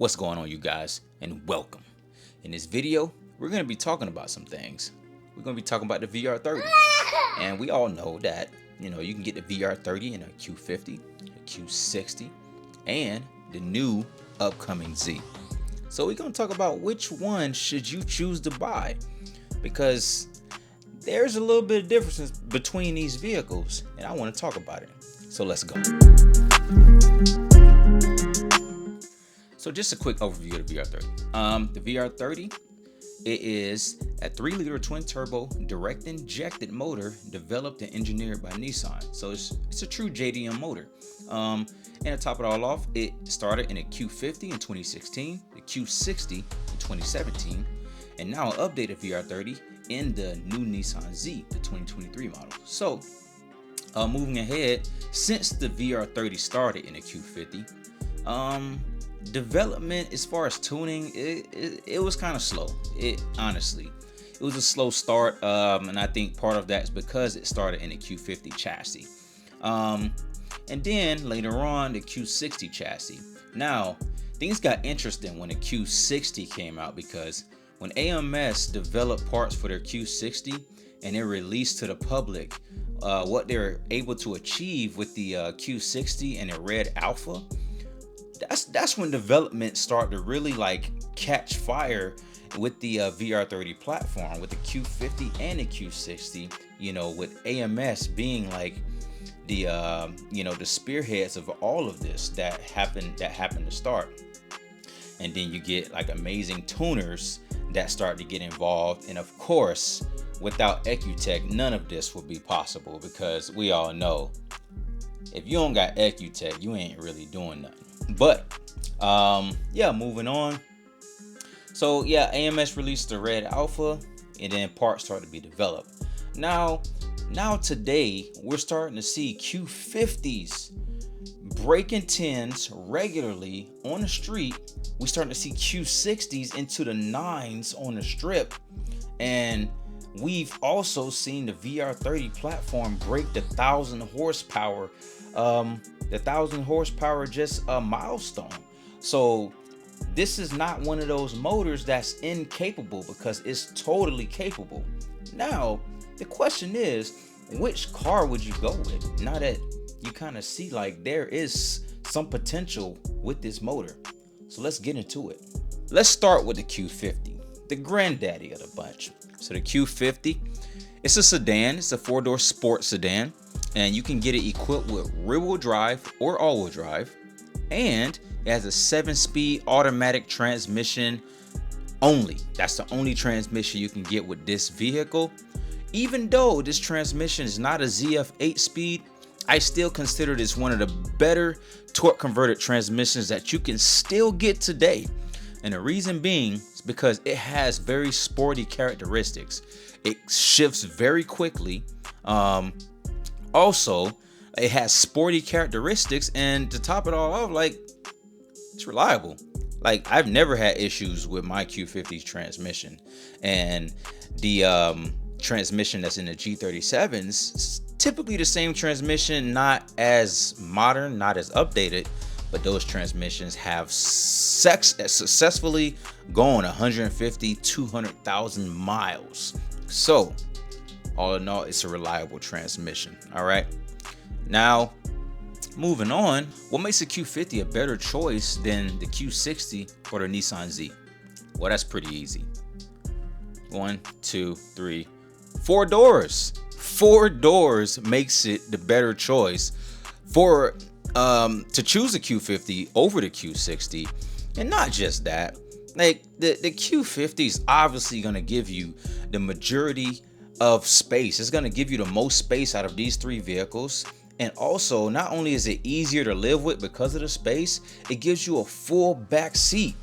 What's going on, you guys, and welcome. In this video, we're going to be talking about some things. We're going to be talking about the VR30, and we all know that you can get the VR30 in a Q50, a Q60, and the new upcoming Z. So we're going to talk about which one should you choose to buy, because there's a little bit of difference between these vehicles, and I want to talk about it. So let's go. So just a quick overview of the VR30. The VR30, it is a 3-liter twin-turbo direct injected motor developed and engineered by Nissan. So it's a true JDM motor. And to top it all off, it started in a Q50 in 2016, the Q60 in 2017, and now an updated VR30 in the new Nissan Z, the 2023 model. So moving ahead, since the VR30 started in a Q50, development as far as tuning, it was kind of slow. It was a slow start, and I think part of that is because it started in a Q50 chassis, and then later on the Q60 chassis. Now things got interesting when the Q60 came out, because when AMS developed parts for their Q60 and they released to the public what they're able to achieve with the Q60 and the red alpha, that's when development started to really catch fire with the VR30 platform, with the Q50 and the Q60, with AMS being the spearheads of all of this that happened to start. And then you get amazing tuners that start to get involved, and of course without EcuTech none of this would be possible, because we all know if you don't got EcuTech, you ain't really doing nothing. But moving on. So AMS released the red alpha, and then parts started to be developed. Now today we're starting to see Q50s breaking 10s regularly on the street. We're starting to see Q60s into the 9s on the strip, and we've also seen the VR30 platform break the 1,000 horsepower. The 1,000 horsepower just a milestone. So this is not one of those motors that's incapable, because it's totally capable. Now the question is, which car would you go with, now that you kind of see there is some potential with this motor? So let's get into it. Let's start with the Q50, the granddaddy of the bunch. So the Q50, it's a sedan. It's a 4-door sports sedan, and you can get it equipped with rear-wheel drive or all-wheel drive, and it has a 7-speed automatic transmission only. That's the only transmission you can get with this vehicle. Even though this transmission is not a ZF 8-speed, I still consider this one of the better torque converted transmissions that you can still get today. And the reason being is because it has very sporty characteristics. It shifts very quickly. Also, it has sporty characteristics, and to top it all off, it's reliable. I've never had issues with my Q50's transmission, and the transmission that's in the G37s, typically the same transmission, not as modern, not as updated, but those transmissions have successfully gone 150, 200,000 miles. So all in all, it's a reliable transmission. All right, now moving on, what makes the Q50 a better choice than the Q60 or the Nissan Z? Well, that's pretty easy. 1, 2, 3, 4 doors. 4 doors makes it the better choice for to choose a Q50 over the Q60. And not just that, the Q50 is obviously going to give you the majority of space. It's going to give you the most space out of these 3 vehicles. And also, not only is it easier to live with because of the space, it gives you a full back seat,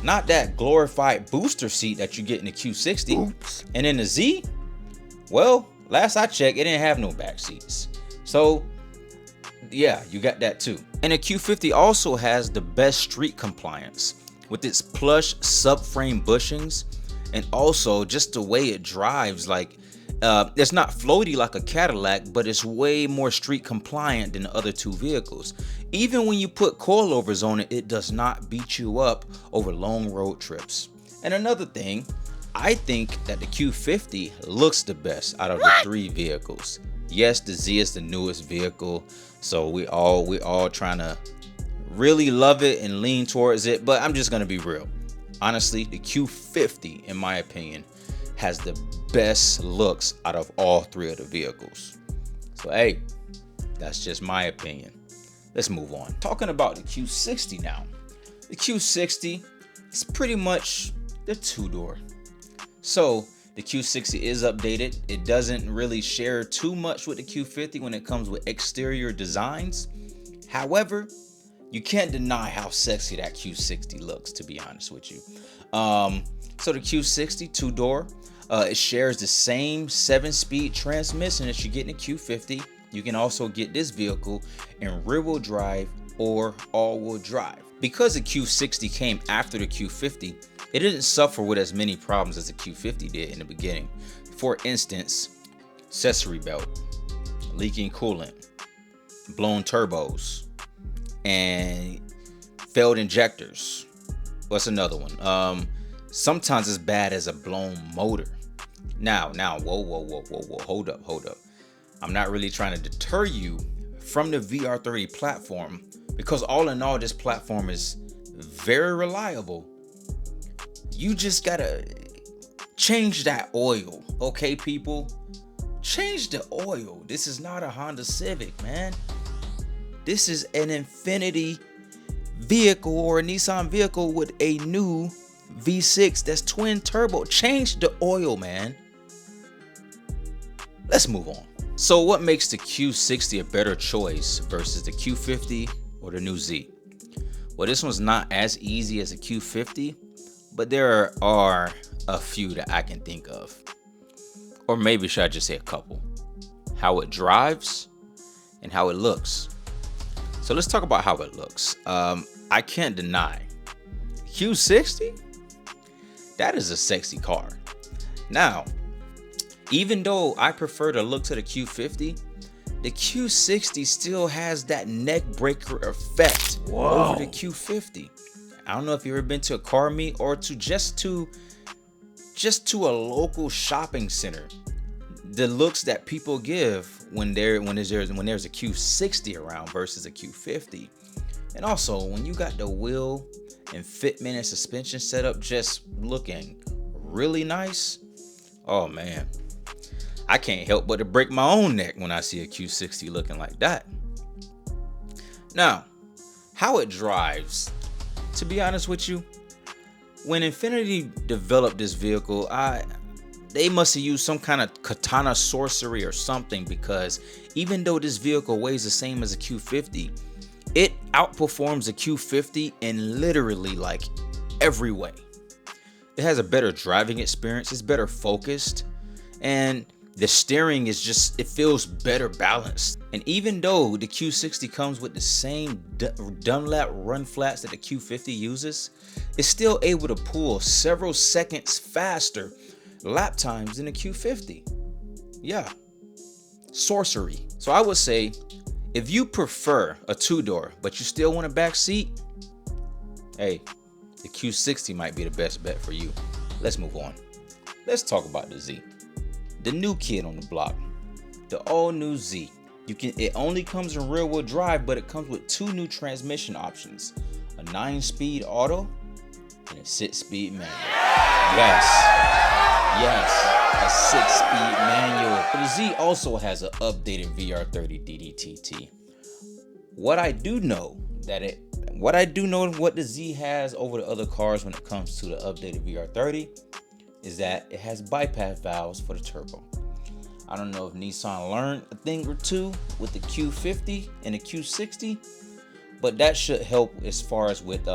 not that glorified booster seat that you get in the Q60. Oops. And in the Z, well, last I checked, it didn't have no back seats. So yeah, you got that too. And the Q50 also has the best street compliance with its plush subframe bushings, and also just the way it drives. It's not floaty like a Cadillac, but it's way more street compliant than the other 2 vehicles. Even when you put coilovers on it, it does not beat you up over long road trips. And another thing, I think that the Q50 looks the best out of the three vehicles. Yes, the Z is the newest vehicle, so we all trying to really love it and lean towards it, but I'm just gonna be real. Honestly, the Q50, in my opinion, has the best looks out of all three of the vehicles. So hey, that's just my opinion. Let's move on. Talking about the Q60 now. The Q60 is pretty much the two-door. So the Q60 is updated. It doesn't really share too much with the Q50 when it comes with exterior designs. However, you can't deny how sexy that Q60 looks, to be honest with you. So the Q60 two-door, it shares the same 7-speed transmission that you get in the Q50. You can also get this vehicle in rear-wheel drive or all-wheel drive. Because the Q60 came after the Q50, it didn't suffer with as many problems as the Q50 did in the beginning. For instance, accessory belt, leaking coolant, blown turbos, and failed injectors. What's another one? Sometimes as bad as a blown motor. Now, whoa, hold up. I'm not really trying to deter you from the VR30 platform, because all in all, this platform is very reliable. You just gotta change that oil, okay, people? Change the oil. This is not a Honda Civic, man. This is an Infiniti vehicle or a Nissan vehicle with a new V6 that's twin turbo. Change the oil, man. Let's move on. So what makes the Q60 a better choice versus the Q50 or the new Z? Well, this one's not as easy as a Q50, but there are a few that I can think of. Or maybe should I just say a couple? How it drives and how it looks. So let's talk about how it looks. I can't deny Q60, that is a sexy car. Now, even though I prefer the look to the Q50, the Q60 still has that neck breaker effect over the Q50. I don't know if you've ever been to a car meet or just to a local shopping center. The looks that people give when there's a Q60 around versus a Q50. And also, when you got the wheel and fitment and suspension setup just looking really nice, oh man, I can't help but to break my own neck when I see a Q60 looking like that. Now, how it drives, to be honest with you, when Infiniti developed this vehicle, they must have used some kind of katana sorcery or something, because even though this vehicle weighs the same as a Q50, it outperforms a Q50 in literally like every way. It has a better driving experience, it's better focused, and the steering is just, it feels better balanced. And even though the Q60 comes with the same Dunlap run flats that the Q50 uses, it's still able to pull several seconds faster lap times than the Q50. Yeah, sorcery. So I would say, if you prefer a two-door but you still want a back seat, hey, the Q60 might be the best bet for you. Let's move on. Let's talk about the Z. The new kid on the block, the all new Z. It only comes in rear wheel drive, but it comes with two new transmission options, a 9-speed auto and a 6-speed manual. Yes, a 6-speed manual. The Z also has an updated VR30ddtt. What I do know what the Z has over the other cars when it comes to the updated VR30 is that it has bypass valves for the turbo. I don't know if Nissan learned a thing or two with the Q50 and the Q60, but that should help as far as with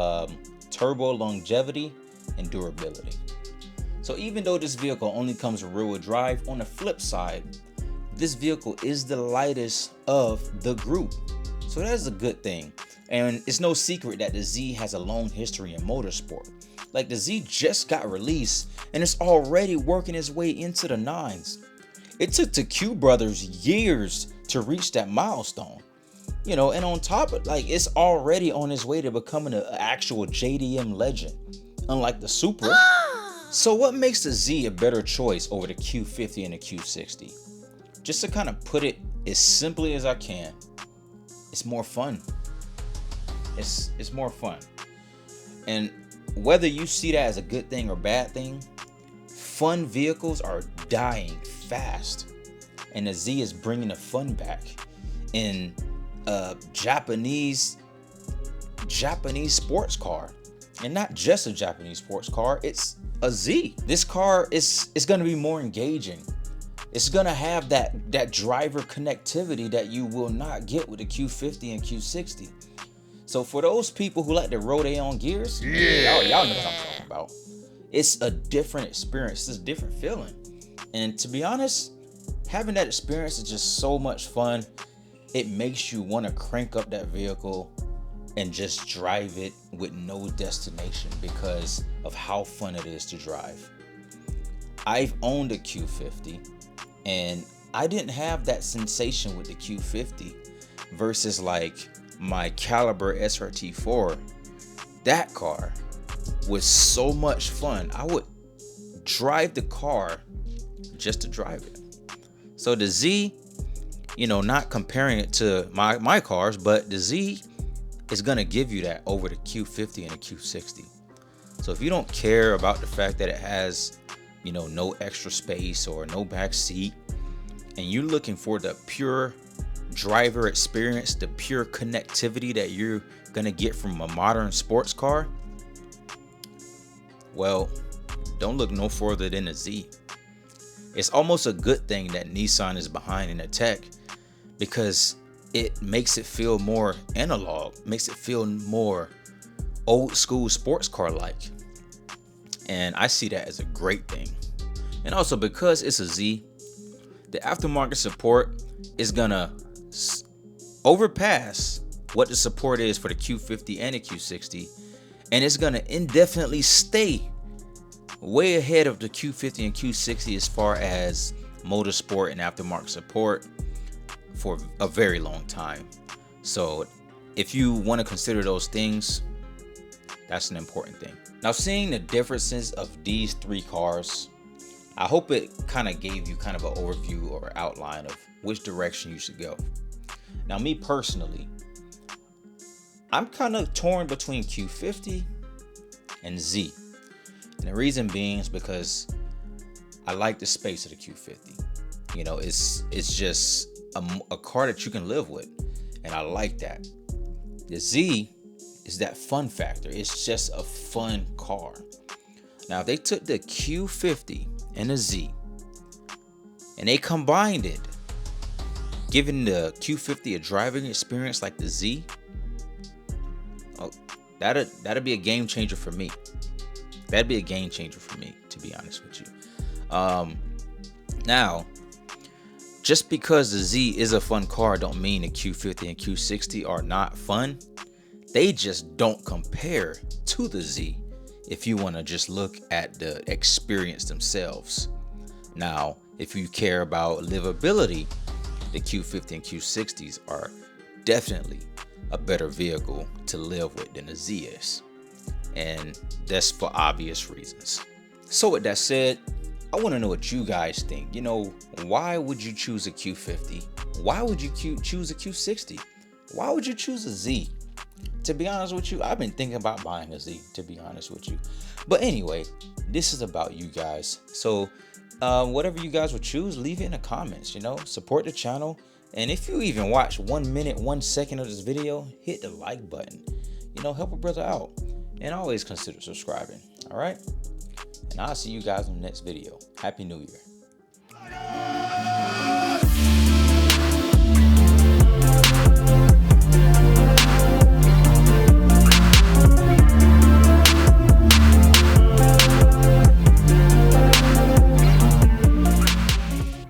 turbo longevity and durability. So even though this vehicle only comes with rear-wheel drive, on the flip side, this vehicle is the lightest of the group. So that's a good thing. And it's no secret that the Z has a long history in motorsport. Like, the Z just got released and it's already working its way into the 9s. It took the Q brothers years to reach that milestone. You know, and on top of, like, it's already on its way to becoming an actual JDM legend, unlike the Supra. So what makes the Z a better choice over the Q50 and the Q60? Just to kind of put it as simply as I can, it's more fun. It's more fun. And whether you see that as a good thing or bad thing, fun vehicles are dying fast. And the Z is bringing the fun back in a Japanese sports car. And not just a Japanese sports car, it's a Z. This car is going to be more engaging. It's going to have that driver connectivity that you will not get with the Q50 and Q60. So for those people who like to roll their own gears, y'all know what I'm talking about. It's a different experience. It's a different feeling. And to be honest, having that experience is just so much fun. It makes you want to crank up that vehicle and just drive it with no destination because of how fun it is to drive. I've owned a Q50 and I didn't have that sensation with the Q50 versus like my Caliber SRT4. That car was so much fun. I would drive the car just to drive it. So the Z, you know, not comparing it to my cars, but the Z is gonna give you that over the Q50 and the Q60. So if you don't care about the fact that it has, you know, no extra space or no back seat, and you're looking for the pure driver experience, the pure connectivity that you're gonna get from a modern sports car, well, don't look no further than the Z. It's almost a good thing that Nissan is behind in the tech, because it makes it feel more analog, makes it feel more old school sports car like. And I see that as a great thing. And also because it's a Z, the aftermarket support is gonna overpass what the support is for the Q50 and the Q60, and it's gonna indefinitely stay way ahead of the Q50 and Q60 as far as motorsport and aftermarket support for a very long time. So if you want to consider those things, that's an important thing. Now, seeing the differences of these three cars, I hope it kind of gave you kind of an overview or outline of which direction you should go. Now, me personally, I'm kind of torn between Q50 and Z. And the reason being is because I like the space of the Q50. You know, it's just a car that you can live with, and I like that. The Z is that fun factor. It's just a fun car. Now, if they took the Q50 and the Z and they combined it, giving the Q50 a driving experience like the Z, oh, that'd be a game changer for me. That'd be a game changer for me, to be honest with you. Now, just because the Z is a fun car don't mean the Q50 and Q60 are not fun. They just don't compare to the Z if you want to just look at the experience themselves. Now, if you care about livability, the Q50 and Q60s are definitely a better vehicle to live with than the Z is. And that's for obvious reasons. So with that said, I want to know what you guys think. You know, why would you choose a Q50? Why would you choose a Q60? Why would you choose a Z? To be honest with you, I've been thinking about buying a Z, to be honest with you. But anyway, this is about you guys. So whatever you guys would choose, leave it in the comments, you know, support the channel. And if you even watch 1 minute, 1 second of this video, hit the like button, you know, help a brother out, and always consider subscribing. All right. And I'll see you guys in the next video. Happy New Year.